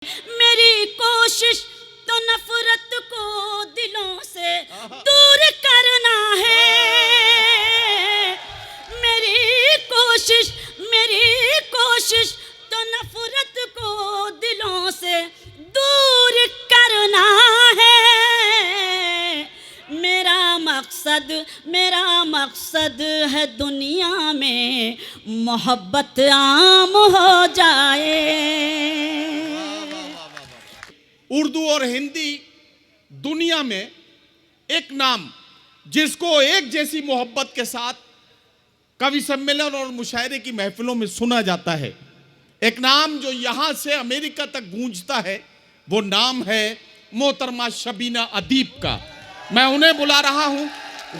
मेरी कोशिश तो नफरत को दिलों से दूर करना है। मेरी कोशिश तो नफरत को दिलों से दूर करना है। मेरा मकसद है दुनिया में मोहब्बत आम हो जाए। उर्दू और हिंदी दुनिया में एक नाम जिसको एक जैसी मोहब्बत के साथ कवि सम्मेलन और मुशायरे की महफिलों में सुना जाता है, एक नाम जो यहां से अमेरिका तक गूंजता है, वो नाम है मोहतरमा शबीना अदीब का। मैं उन्हें बुला रहा हूं,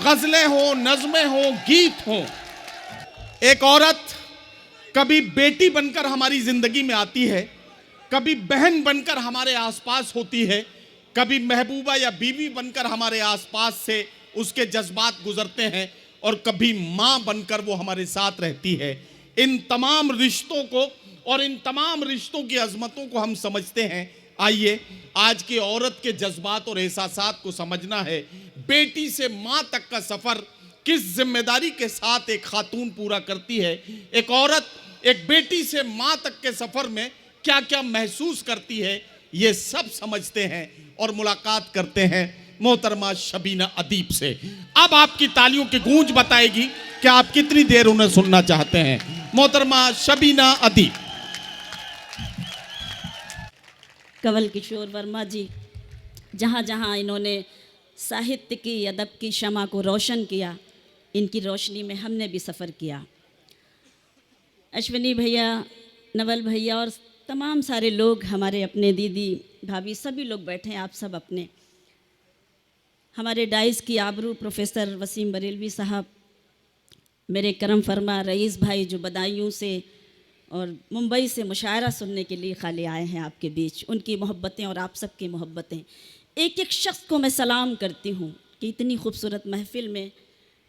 गजलें हो, नज़में हो, गीत हो। एक औरत कभी बेटी बनकर हमारी जिंदगी में आती है, कभी बहन बनकर हमारे आसपास होती है, कभी महबूबा या बीवी बनकर हमारे आसपास से उसके जज्बात गुजरते हैं, और कभी माँ बनकर वो हमारे साथ रहती है। इन तमाम रिश्तों को और इन तमाम रिश्तों की अजमतों को हम समझते हैं। आइए, आज की औरत के जज्बात और एहसासात को समझना है। बेटी से माँ तक का सफ़र किस जिम्मेदारी के साथ एक खातून पूरा करती है, एक औरत एक बेटी से माँ तक के सफ़र में क्या क्या महसूस करती है, ये सब समझते हैं और मुलाकात करते हैं मोहतरमा शबीना अदीब से। अब आपकी तालियों की गूंज बताएगी कि आप कितनी देर उन्हें सुनना चाहते हैं। मोहतरमा शबीना अदीब। कंवल किशोर वर्मा जी, जहाँ जहाँ इन्होंने साहित्य की, अदब की शमा को रोशन किया, इनकी रोशनी में हमने भी सफ़र किया। अश्विनी भैया, नवल भैया और तमाम सारे लोग, हमारे अपने दीदी भाभी, सभी लोग बैठे हैं। आप सब अपने, हमारे डाइस की आबरू प्रोफेसर वसीम बरेलवी साहब, मेरे करम फरमा रईस भाई जो बदायूं से और मुंबई से मुशायरा सुनने के लिए खाली आए हैं आपके बीच, उनकी मोहब्बतें और आप सब की मोहब्बतें। एक एक शख्स को मैं सलाम करती हूँ कि इतनी खूबसूरत महफ़िल में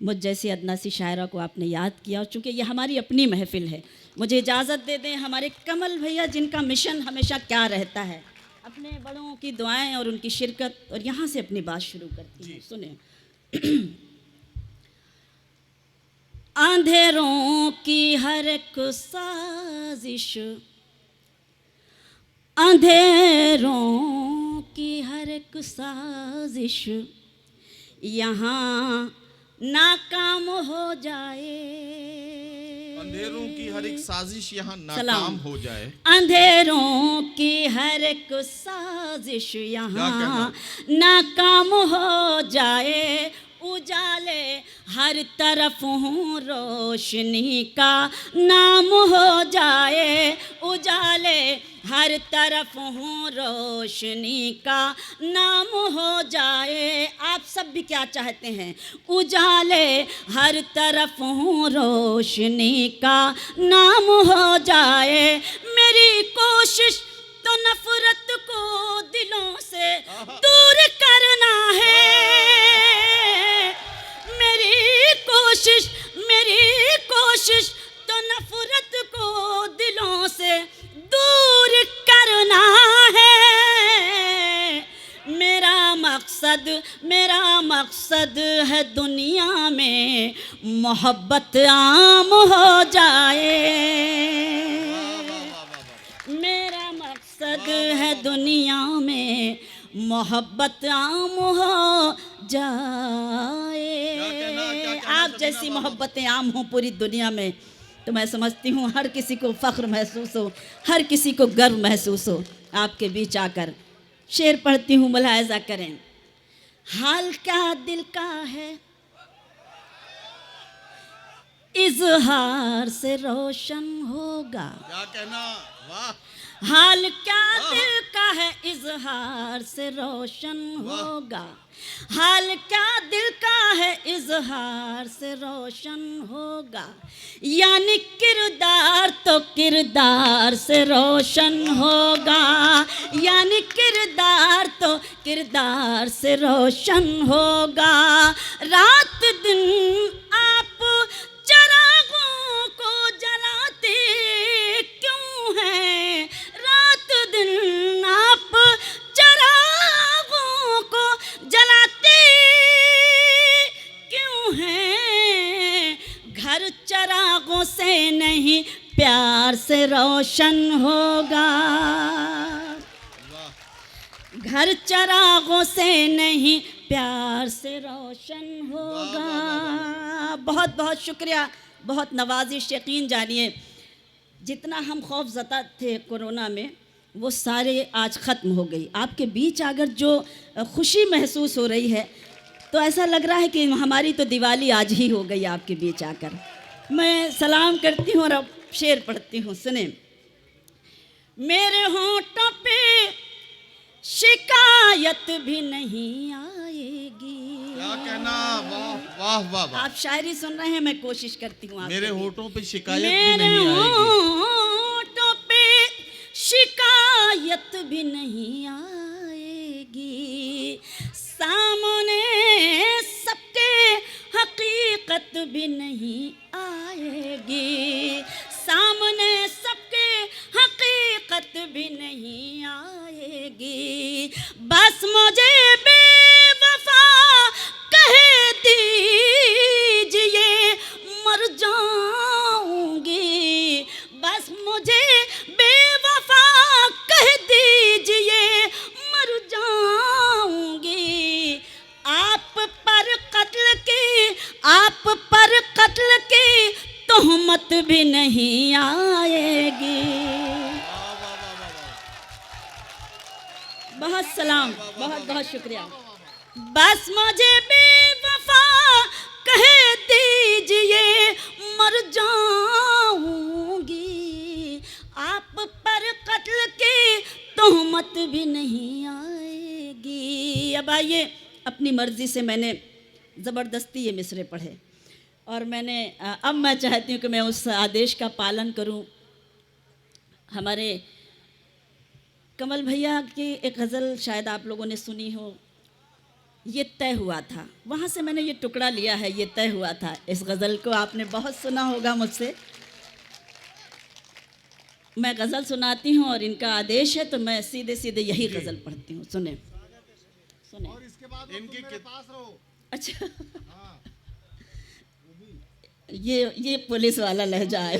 मुझ जैसी अदनासी शायरा को आपने याद किया। और चूँकि यह हमारी अपनी महफ़िल है, मुझे इजाज़त दे दें हमारे कमल भैया, जिनका मिशन हमेशा क्या रहता है, अपने बड़ों की दुआएं और उनकी शिरकत, और यहाँ से अपनी बात शुरू करती हूँ। सुने। अंधेरों की हर एक साजिश, अंधेरों की हर एक साजिश यहाँ नाकाम हो जाए। अंधेरों की हर एक साजिश यहाँ नाकाम हो जाए। अंधेरों की हर एक साजिश यहाँ नाकाम हो जाए। उजाले हर तरफ हूँ रोशनी का नाम हो जाए। उजाले हर तरफ हूँ रोशनी का नाम हो जाए। आप सब भी क्या चाहते हैं? उजाले हर तरफ हूँ रोशनी का नाम हो जाए। मेरी कोशिश तो नफरत को दिलों से दूर करना है। मेरी कोशिश तो नफरत को दिलों से दूर करना है। मेरा मकसद है दुनिया में मोहब्बत आम हो जाए। मेरा मकसद है दुनिया में मोहब्बत आम हो जाए। आप जैसी मोहब्बतें आम हों पूरी दुनिया में, तो मैं समझती हूँ हर किसी को फ़ख्र महसूस हो, हर किसी को गर्व महसूस हो। आपके बीच आकर शेर पढ़ती हूँ, मुलाहिज़ा करें। हाल क्या दिल का है इज़हार से रोशन होगा। क्या कहना, वाह। हाल क्या दिल का है इज़हार से रोशन होगा। हाल क्या दिल का है इज़हार से रोशन होगा। यानी किरदार तो किरदार से रोशन होगा। यानी किरदार तो किरदार से रोशन होगा। रात दिन आप चरागों को जलाते क्यों हैं? रात दिन से रोशन होगा, घर चरागों से नहीं प्यार से रोशन होगा। बहुत बहुत शुक्रिया, बहुत नवाजिश। यकीन जानिए जितना हम खौफज़दा थे कोरोना में वो सारे आज ख़त्म हो गई। आपके बीच अगर जो खुशी महसूस हो रही है तो ऐसा लग रहा है कि हमारी तो दिवाली आज ही हो गई आपके बीच आकर। मैं सलाम करती हूँ और अब शेर पढ़ती हूँ, सुने। मेरे होंठों पे शिकायत भी नहीं आएगी। क्या कहना, वाह वाह वाह वाह। आप शायरी सुन रहे हैं, मैं कोशिश करती हूँ। मेरे होठों पे शिकायत भी मेरे नहीं आएगी, होठों पे शिकायत भी नहीं आएगी, सामने सबके हकीकत भी नहीं आएगी, सामने सबके हकीकत भी नहीं आएगी। बस मुझे बेवफा कह दीजिए मर जाऊंगी, बस मुझे बेवफा कह दीजिए मर जाऊंगी। आप पर कत्ल की तोहमत भी नहीं आएगी। बहुत सलाम, बहुत बहुत शुक्रिया। बस मुझे बेवफा कह दीजिए मर जाऊंगी, आप पर कत्ल की तोहमत भी नहीं आएगी। अब आइए, अपनी मर्जी से मैंने ज़बरदस्ती ये मिसरे पढ़े और मैंने अब मैं चाहती हूँ कि मैं उस आदेश का पालन करूँ। हमारे कमल भैया की एक गज़ल शायद आप लोगों ने सुनी हो, ये तय हुआ था। वहाँ से मैंने ये टुकड़ा लिया है, ये तय हुआ था। इस गज़ल को आपने बहुत सुना होगा मुझसे। मैं गज़ल सुनाती हूँ और इनका आदेश है तो मैं सीधे सीधे यही गज़ल पढ़ती हूँ। सुने सुने। और इसके बाद इनके पास रहो। अच्छा ये पुलिस वाला लहजा है।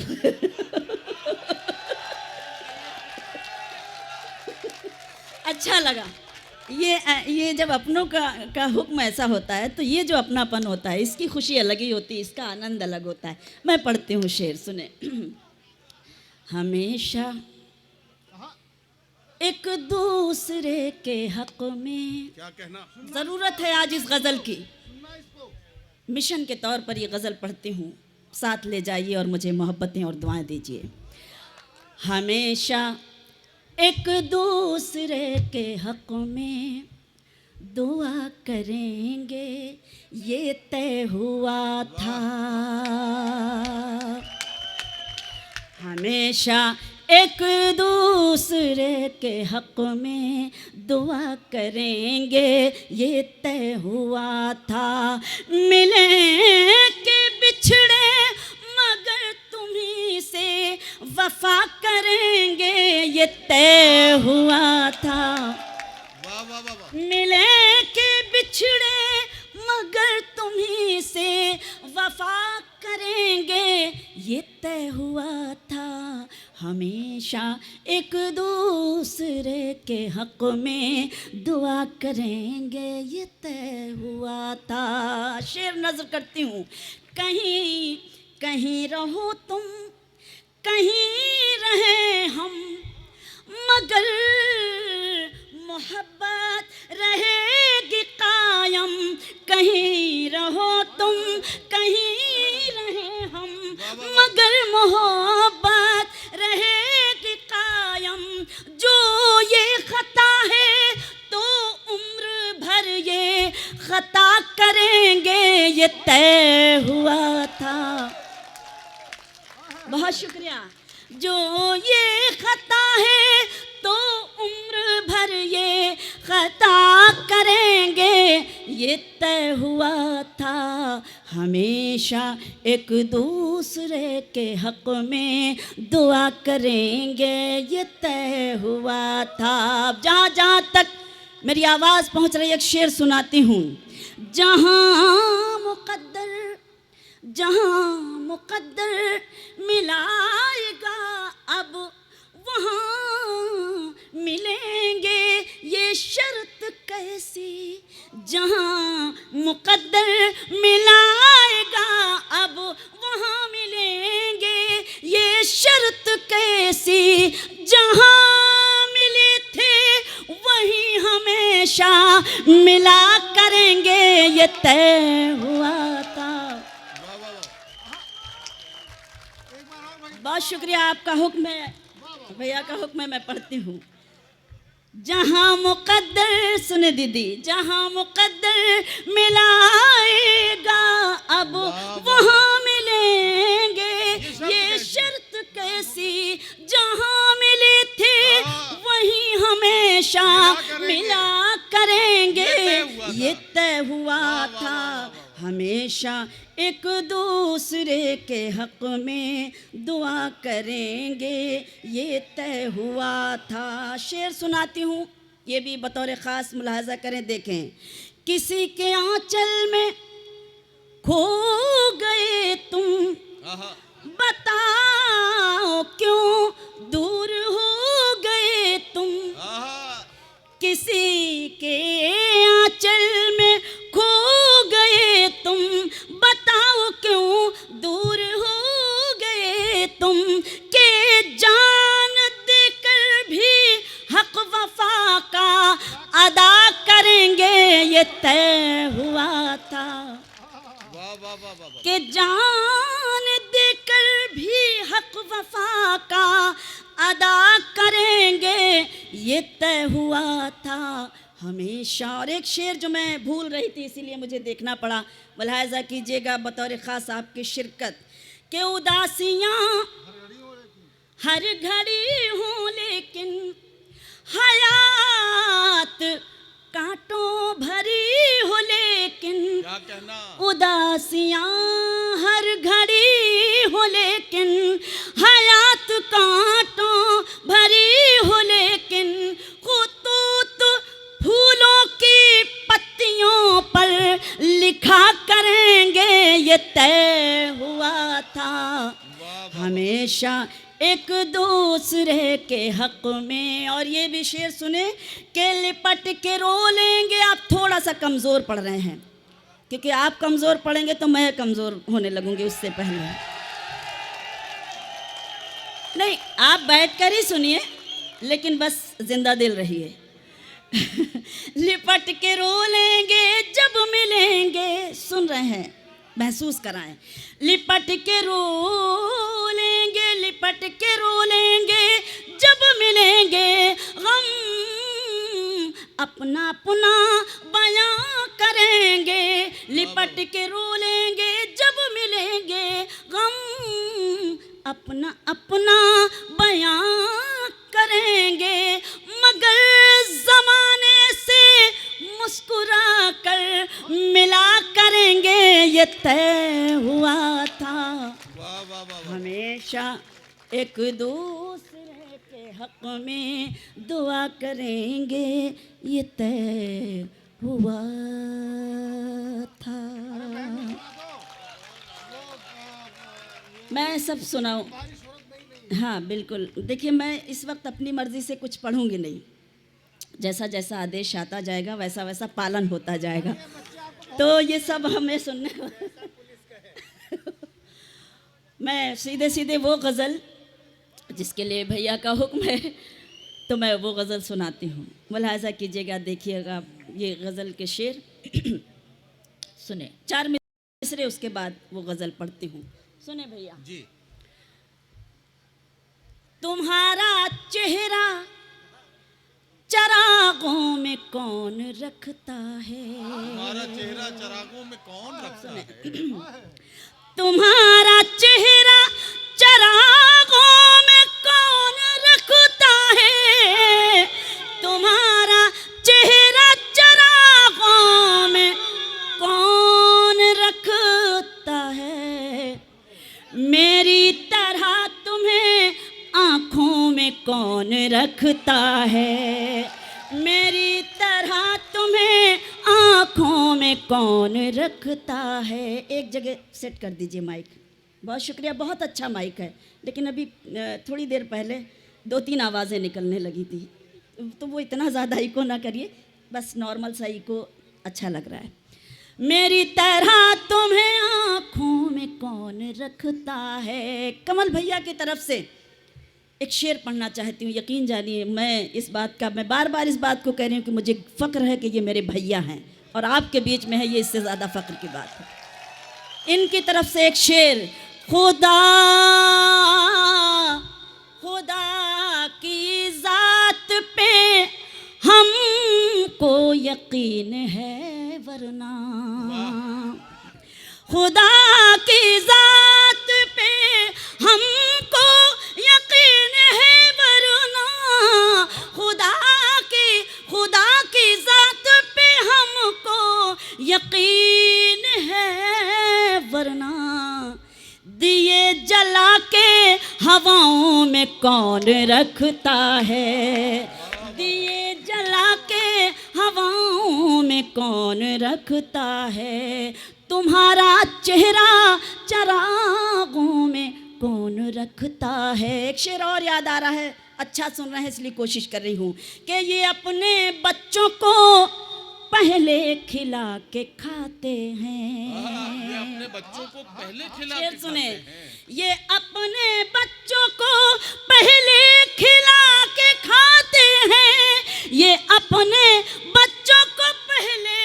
अच्छा लगा। ये जब अपनों का हुक्म ऐसा होता है तो ये जो अपनापन होता है इसकी खुशी अलग ही होती है, इसका आनंद अलग होता है। मैं पढ़ती हूँ शेर, सुने। हमेशा एक दूसरे के हक में, क्या कहना, ज़रूरत है आज इस गज़ल की। मिशन के तौर पर ये गज़ल पढ़ती हूँ, साथ ले जाइए और मुझे मोहब्बतें और दुआएं दीजिए। हमेशा एक दूसरे के हक में दुआ करेंगे ये तय हुआ था। हमेशा एक दूसरे के हक में दुआ करेंगे ये तय हुआ था। मिले के बिछड़े मगर तुम्हीं से वफा करेंगे ये तय हुआ था। वाह वाह वाह वाह। मिले के बिछड़े मगर तुम्हीं से वफा करेंगे ये तय हुआ था। हमेशा एक दूसरे के हक में दुआ करेंगे ये तय हुआ था। शेर नज़र करती हूँ। कहीं कहीं रहो तुम, कहीं रहे हम, मगर मोहब्बत रहेगी कायम। कहीं रहो तुम, कहीं रहे हम, मगर मोहब्बत रहेगी कायम। जो ये खता है तो उम्र भर ये खता करेंगे ये तय हुआ था। बहुत शुक्रिया। जो ये खता है तो उम्र भर ये खता करेंगे ये तय हुआ था। हमेशा एक दूसरे के हक में दुआ करेंगे ये तय हुआ था। जहाँ जहाँ तक मेरी आवाज़ पहुँच रही है एक शेर सुनाती हूँ। जहाँ मुकद्दर जहाँ मुकद्दर मिलाएगा अब वहाँ मिलेंगे ये शर्त कैसी, जहाँ मुकद्दर मिलाएगा अब वहाँ मिलेंगे ये शर्त कैसी, जहाँ मिले थे वहीं हमेशा मिला करेंगे ये तय हुआ था। बहुत शुक्रिया, आपका हुक्म है भैया का हुक्म है, मैं पढ़ती हूँ। जहाँ मुकद्दर, सुने दीदी, जहाँ मुकद्दर मिलाएगा अब वहाँ मिलेंगे ये शर्त कैसी, जहाँ मिले थे वहीं हमेशा मिला करेंगे ये तय हुआ था। हमेशा एक दूसरे के हक में दुआ करेंगे ये तय हुआ था। शेर सुनाती हूँ, ये भी बतौर ख़ास मुलाहजा करें, देखें। किसी के आंचल में खो गए तुम, बताओ क्यों दूर हो गए तुम, किसी के आंचल में खो गए तुम, बताओ क्यों दूर हो गए तुम, के जान देकर भी हक वफा का अदा करेंगे ये तय हुआ था। के जान देकर भी हक वफा का अदा करेंगे ये तय हुआ था हमेशा। और एक शेर जो मैं भूल रही थी इसीलिए मुझे देखना पड़ा, मुलाहजा कीजिएगा बतौर ख़ास आपकी शिरकत, के उदासियाँ हर घड़ी हो लेकिन हयात कांटों भरी हो, लेकिन क्या कहना, उदासियाँ हर घड़ी हो लेकिन हयात कांटों भरी हो, लेकिन खुतूत फूलों की पत्तियों पर लिखा करेंगे ये तय हुआ था। हमेशा एक दूसरे के हक में। और ये भी शेर सुने के लिपट के रो लेंगे। आप थोड़ा सा कमज़ोर पड़ रहे हैं, क्योंकि आप कमज़ोर पड़ेंगे तो मैं कमज़ोर होने लगूंगी उससे पहले। नहीं, आप बैठकर ही सुनिए, लेकिन बस जिंदा दिल रहिए। लिपट के रो लेंगे जब मिलेंगे, सुन रहे हैं, महसूस कराएं। लिपट के रो लेंगे, लिपट के रो लेंगे जब मिलेंगे, गम अपना अपना बयां करेंगे। लिपट के रो लेंगे जब मिलेंगे, गम अपना अपना बयां करेंगे, मगर ज़माने से मुस्कुरा कर मिला करेंगे ये तय हुआ था। हमेशा एक दूसरे के हक में दुआ करेंगे ये तय हुआ था। मैं सब सुनाऊं? हाँ बिल्कुल। देखिए, मैं इस वक्त अपनी मर्ज़ी से कुछ पढ़ूंगी नहीं, जैसा जैसा आदेश आता जाएगा वैसा वैसा पालन होता जाएगा। तो ये सब हमें सुनने मैं सीधे सीधे वो गज़ल जिसके लिए भैया का हुक्म है, तो मैं वो गज़ल सुनाती हूँ। मुलाहजा कीजिएगा, देखिएगा ये गज़ल के शेर सुने, 4 मिसरे, उसके बाद वो गज़ल पढ़ती हूँ। सुने भैया जी। तुम्हारा चेहरा चरागों में कौन रखता है, हमारा चेहरा चरागों में कौन रखता है, तुम्हारा चेहरा चरागों में कौन रखता है, तुम्हारा चेहरा चरागों में कौन रखता है, मेरी तरह तुम्हें आँखों में कौन रखता है, मेरी तरह तुम्हें आँखों में में कौन रखता है। एक जगह सेट कर दीजिए माइक। बहुत शुक्रिया, बहुत अच्छा माइक है, लेकिन अभी थोड़ी देर पहले 2-3 आवाज़ें निकलने लगी थी, तो वो इतना ज़्यादा इको ना करिए, बस नॉर्मल सा इको अच्छा लग रहा है। मेरी तरह तुम्हें आँखों में कौन रखता है। कमल भैया की तरफ से एक शेर पढ़ना चाहती हूँ। यकीन जानिए मैं बार बार इस बात को कह रही हूँ कि मुझे फ़ख्र है कि ये मेरे भैया हैं और आपके बीच में है, ये इससे ज़्यादा फ़ख्र की बात है। इनकी तरफ से एक शेर। खुदा खुदा की ज़ात पे हमको यकीन है वरना, खुदा की ज़ात पे हमको यकीन है वरना, खुदा की ज़ात पे हमको यकीन है वरना, दिए जला के हवाओं में कौन रखता है। दिए जला के हवाओं में कौन रखता है। तुम्हारा चेहरा चरागों में कौन रखता है। एक शेर और याद आ रहा है, अच्छा सुन रहे हैं इसलिए कोशिश कर रही हूँ कि ये अपने बच्चों को पहले खिला के खाते हैं। ये अपने बच्चों को पहले खिला शेर के सुने, खाते हैं। ये अपने बच्चों को पहले खिला के खाते हैं। ये अपने बच्चों को पहले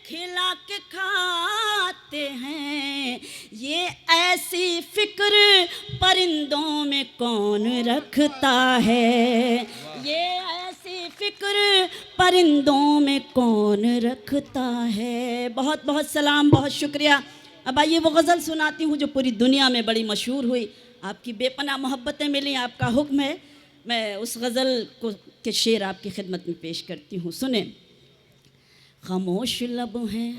खिला के खाते हैं। ये ऐसी फिक्र परिंदों में कौन रखता है। ये ऐसी फिक्र परिंदों में कौन रखता है। बहुत बहुत सलाम, बहुत शुक्रिया। अब आइए वो गज़ल सुनाती हूँ जो पूरी दुनिया में बड़ी मशहूर हुई। आपकी बेपनाह मोहब्बतें मिली, आपका हुक्म है, मैं उस गज़ल को के शेर आपकी खिदमत में पेश करती हूँ। सुने। खामोश लब हैं,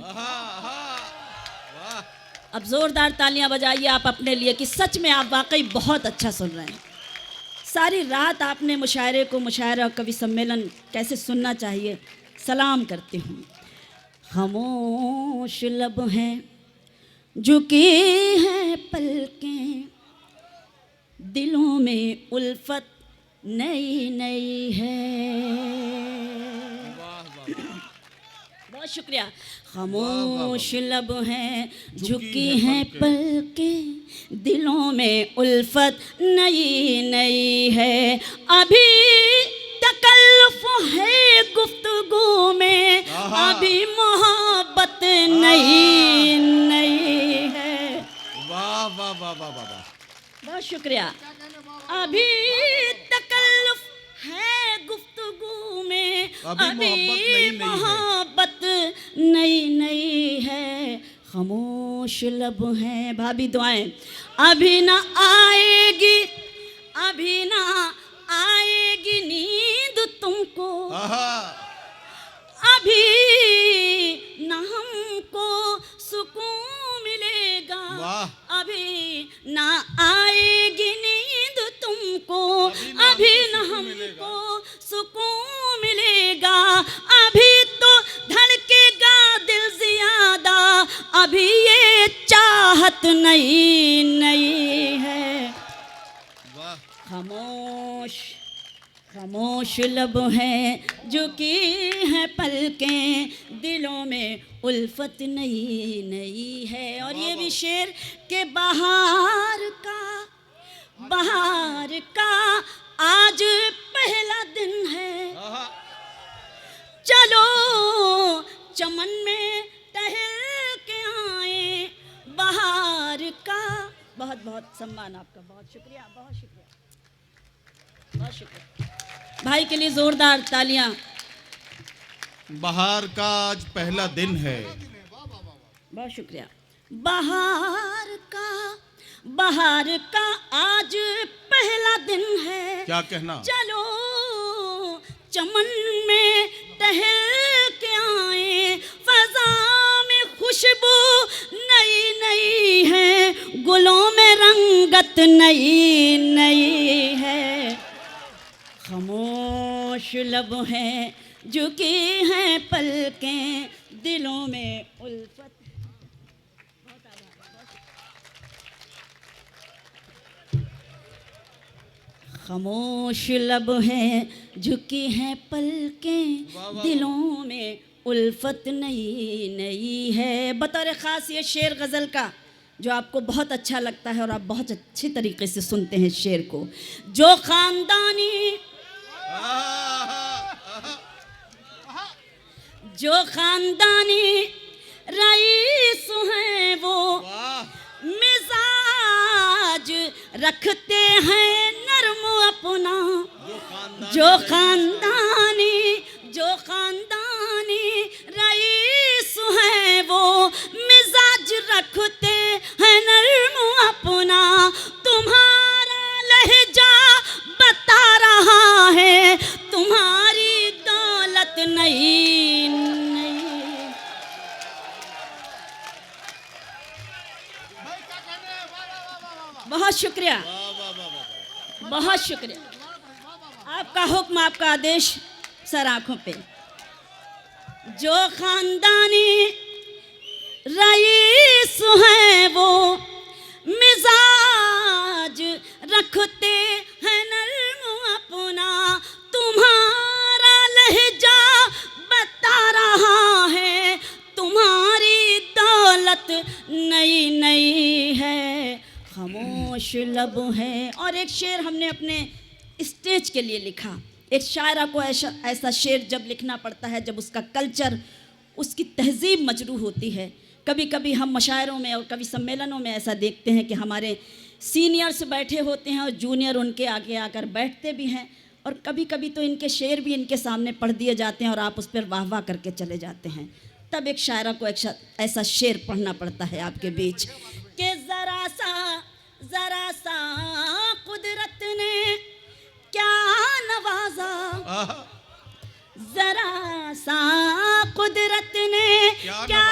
अब ज़ोरदार तालियां बजाइए आप अपने लिए कि सच में आप वाकई बहुत अच्छा सुन रहे हैं। सारी रात आपने मुशायरे को, मुशायरा कवि सम्मेलन कैसे सुनना चाहिए, सलाम करती हूँ। खामोश लब हैं, झुकी हैं पलकें, दिलों में उल्फत नई नई है। बहुत शुक्रिया। खामोश लब हैं, झुकी हैं पलकें, दिलों में उल्फत नई नई है। अभी तकल्लुफ़ है गुफ्तगू में, अभी मोहब्बत नई नई है। वाह वाह वाह वाह वाह, बहुत शुक्रिया। अभी तकल्लुफ़ है गुफ्तगू में, अभी मोहब्बत नई नई है। खामोश लब हैं, भाभी दुआएं। अभी ना आएगी, अभी ना आएगी नींद तुमको, अभी ना हमको सुकून मिलेगा, अभी ना आएगी नींद तुमको, अभी ना हमको सुकून मिलेगा, अभी तो धड़केगा दिल ज्यादा, अभी ये चाहत नई नई है। खामोश खामोश लब हैं, झुकी हैं पलकें, दिलों में उल्फत नई नई है। और ये भी शेर के बहार का आज पहला दिन है, चलो चमन में टहल के आए बहार का। बहुत बहुत सम्मान आपका, बहुत शुक्रिया, बहुत शुक्रिया, बहुत शुक्रिया। भाई के लिए जोरदार तालियां। बहार का आज पहला दिन है। बहुत शुक्रिया। बहार का आज पहला दिन है, क्या कहना, चलो चमन में टहल के आए, फजा में खुशबू नई नई है, गुलों में रंगत नई नई है। खामोश लब हैं, झुकी हैं पलकें, दिलों में उल्फत। खामोश लब हैं झुकी हैं पलकें, दिलों में उल्फत नई नई है। बतौर ख़ास ये शेर गज़ल का जो आपको बहुत अच्छा लगता है और आप बहुत अच्छी तरीके से सुनते हैं शेर को। जो ख़ानदानी रईस हैं वो मिजाज रखते हैं नर्म अपना। जो ख़ानदानी रईस हैं वो मिजाज रखते हैं नर्म अपना। तुम्हारा लहजा बता रहा है तुम्हारी दौलत नहीं नहीं। बहुत शुक्रिया, बहुत शुक्रिया। आपका हुक्म, आपका आदेश सर आंखों पे। जो ख़ानदानी रईस हैं वो मिजाज रखते हैं नर्म अपना। तुम्हारा लहजा बता रहा है तुम्हारी दौलत नई नई है। खामोश लब है। और एक शेर हमने अपने स्टेज के लिए लिखा। एक शायरा को ऐसा शेर जब लिखना पड़ता है जब उसका कल्चर, उसकी तहजीब मजरूह होती है। कभी कभी हम मशायरों में और कभी सम्मेलनों में ऐसा देखते हैं कि हमारे सीनियर्स बैठे होते हैं और जूनियर उनके आगे आकर बैठते भी हैं, और कभी कभी तो इनके शेर भी इनके सामने पढ़ दिए जाते हैं और आप उस पर वाह वाह करके चले जाते हैं। तब एक शायरा को ऐसा शेर पढ़ना पड़ता है आपके बीच कि ज़रा सा कुदरत ने क्या नवाजा, ज़रा सा कुदरत ने क्या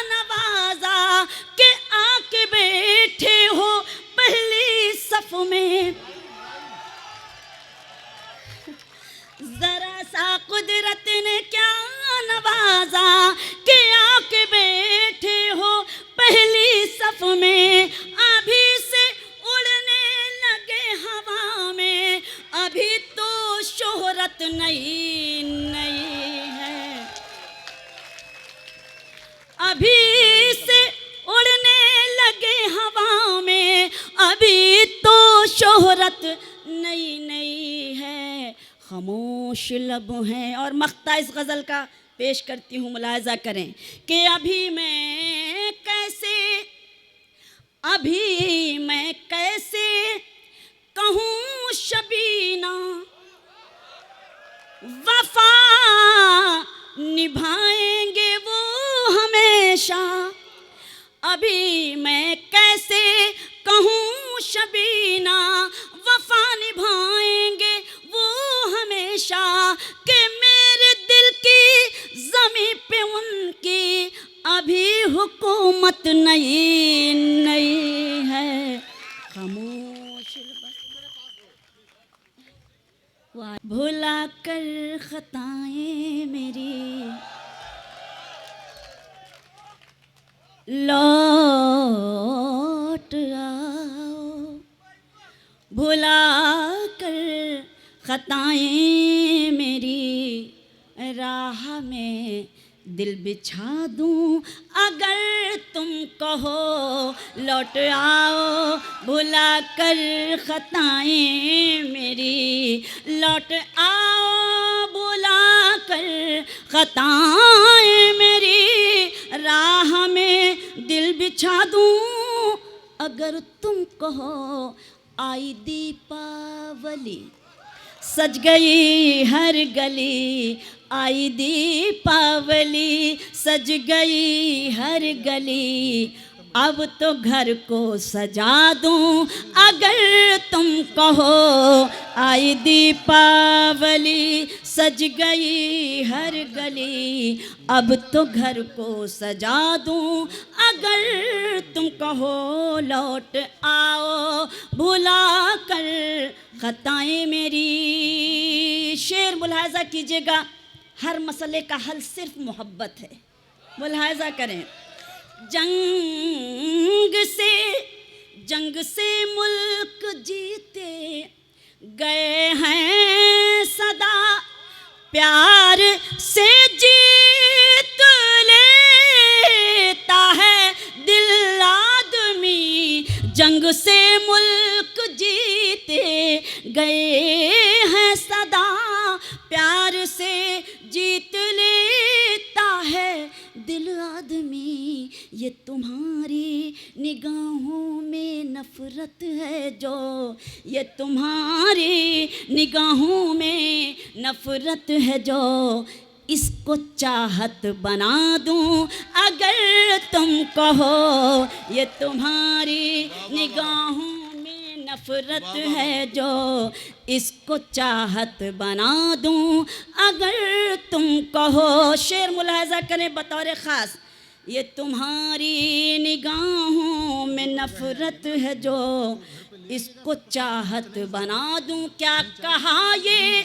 नवाजा कि आके बैठे हो पहली सफ में। ज़रा सा कुदरत ने क्या नवाजा कि आके बैठे हो पहली सफ में। अभी से उड़ने लगे हवा में, अभी तो शोहरत नई नई है। अभी से उड़ने लगे हवा में, अभी तो शोहरत नई नई है। खामोश लब हैं। और मख्ता इस गज़ल का पेश करती हूँ, मुलाहिज़ा करें कि अभी मैं कैसे कहूँ शबीना, वफा निभाएंगे वो हमेशा। अभी मैं कैसे कहूँ शबीना, वफा निभाएंगे वो हमेशा। कि मेरे दिल की ज़मीं पे उनकी अभी हुकूमत नई नई है। खामोश भुला कर खताएं मेरी लौट आओ। भुला कर खताएं मेरी राह में दिल बिछा दूं अगर तुम कहो लौट आओ। भुला कर खताएं मेरी लौट आओ। भुला कर खताएं मेरी राह में दिल बिछा दूं अगर तुम कहो। आई दीपावली सज गई हर गली, आई दीपावली सज गई हर गली। अब तो घर को सजा दूं अगर तुम कहो। आई दीपावली सज गई हर गली, अब तो घर को सजा दूं अगर तुम कहो। लौट आओ भुला कर खताएं मेरी। शेर मुलाहिज़ा कीजिएगा, हर मसले का हल सिर्फ मोहब्बत है। मुलाहिजा करें। जंग से मुल्क जीते गए हैं सदा, प्यार से जीत लेता है दिल आदमी। जंग से मुल्क जीते गए हैं सदा, प्यार से जीत लेता है दिल आदमी। ये तुम्हारी निगाहों में नफरत है जो, ये तुम्हारी निगाहों में नफरत है जो, इसको चाहत बना दूं अगर तुम कहो। ये तुम्हारी निगाहों में नफरत है जो, इसको चाहत बना दूं अगर तुम कहो। शेर मुलाहिजा करें बतौर ख़ास। ये तुम्हारी निगाहों में नफरत है जो, इसको चाहत बना दूं। क्या कहा ये,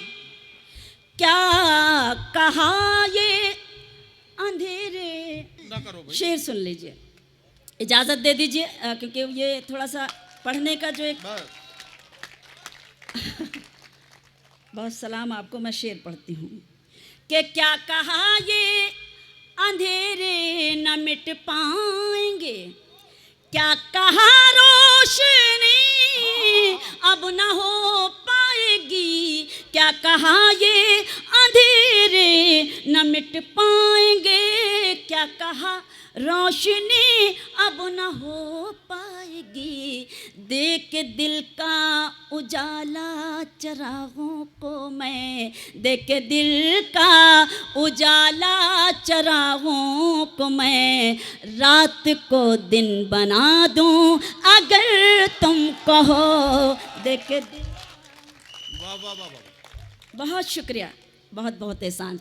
क्या कहा ये अंधेरे। ना करो भाई। शेर सुन लीजिए, इजाज़त दे दीजिए क्योंकि ये थोड़ा सा पढ़ने का जो एक बहुत सलाम आपको, मैं शेर पढ़ती हूँ कि क्या कहा ये अंधेरे न मिट पाएंगे, क्या कहा रोशनी अब न हो पाएगी, क्या कहा ये अंधेरे न मिट पाएंगे, क्या कहा रोशनी अब न हो पाएगी। देख दिल का उजाला चरागों को मैं, देख दिल का उजाला चरागों को मैं, रात को दिन बना दूं अगर तुम कहो। देख दिल। वाह वाह वाह वाह। बहुत शुक्रिया, बहुत बहुत एहसान।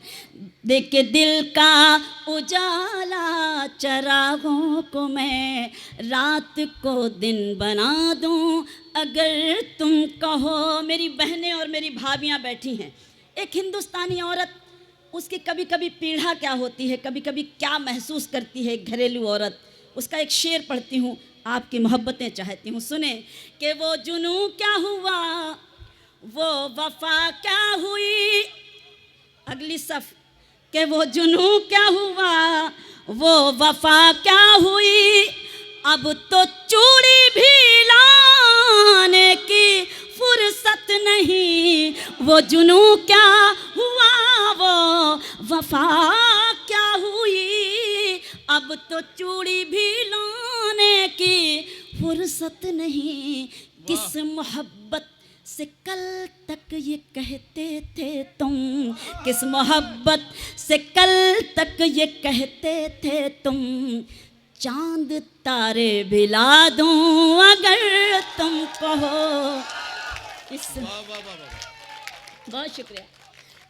देख के दिल का उजाला चरागों को मैं, रात को दिन बना दूं अगर तुम कहो। मेरी बहनें और मेरी भाभियां बैठी हैं। एक हिंदुस्तानी औरत, उसकी कभी कभी पीड़ा क्या होती है, कभी कभी क्या महसूस करती है एक घरेलू औरत, उसका एक शेर पढ़ती हूँ, आपकी मोहब्बतें चाहती हूँ। सुने कि वो जुनू क्या हुआ, वो वफा क्या हुई। अगली सफ के वो जुनू क्या हुआ, वो वफा क्या हुई। अब तो चूड़ी भी लाने की फुर्सत नहीं। वो जुनू क्या हुआ, वो वफा क्या हुई। अब तो चूड़ी भी लाने की फुर्सत नहीं। किस मोहब्बत से कल तक ये कहते थे तुम, किस मोहब्बत से कल तक ये कहते थे तुम। चांद तारे भिला दूं अगर तुम कहो। इस बहुत शुक्रिया।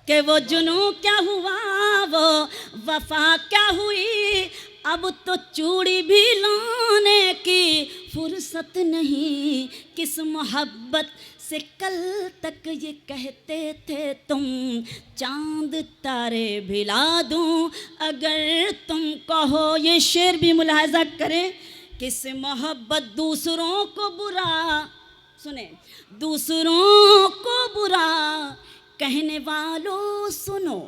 कि वो जुनू क्या हुआ, वो वफा क्या हुई। अब तो चूड़ी भी लाने की फुर्सत नहीं। किस मोहब्बत से कल तक ये कहते थे तुम। चांद तारे भिला दूं अगर तुम कहो। ये शेर भी मुलाहिजा करें। किस मोहब्बत दूसरों को बुरा, सुने, दूसरों को बुरा कहने वालों सुनो,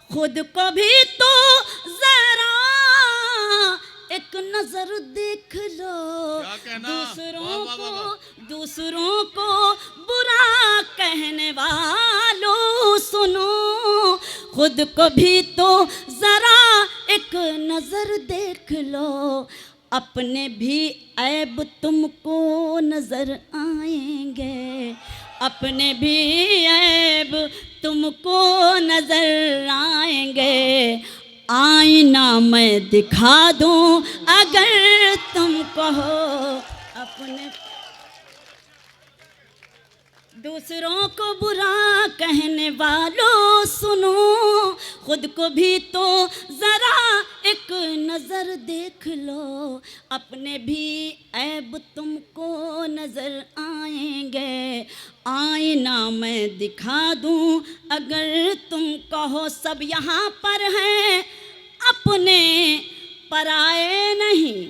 खुद को भी तो जरा एक नजर देख लो। दूसरों को बुरा कहने वालों सुनो, खुद को भी तो जरा एक नजर देख लो। अपने भी ऐब तुमको नजर आएंगे, अपने भी ऐब तुमको नजर आएंगे। आईना मैं दिखा दूं अगर तुम कहो। अपने दूसरों को बुरा कहने वालों सुनो, खुद को भी तो जरा एक नजर देख लो। अपने भी ऐब तुमको नजर आएंगे। आईना मैं दिखा दूं अगर तुम कहो। सब यहाँ पर हैं अपने पराए नहीं,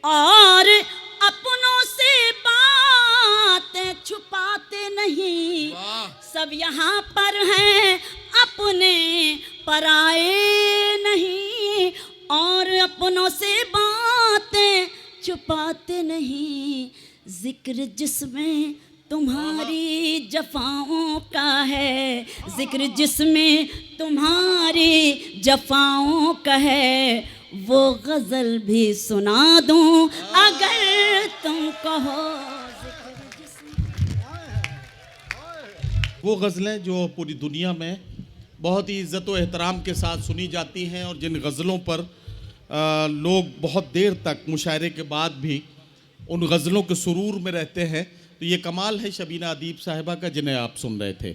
और अपनों से बातें छुपाते नहीं। सब यहाँ पर हैं अपने पराए नहीं, और अपनों से बातें छुपाते नहीं। जिक्र जिसमें तुम्हारी जफाओं का है, जिक्र जिसमें तुम्हारी जफाओं का है, वो गज़ल भी सुना दूं अगर तुम कहो। वो गज़लें जो पूरी दुनिया में बहुत ही इज़्ज़त व एहतराम के साथ सुनी जाती हैं, और जिन गज़लों पर लोग बहुत देर तक मुशायरे के बाद भी उन गज़लों के सुरूर में रहते हैं, तो ये कमाल है शबीना अदीब साहिबा का, जिन्हें आप सुन रहे थे।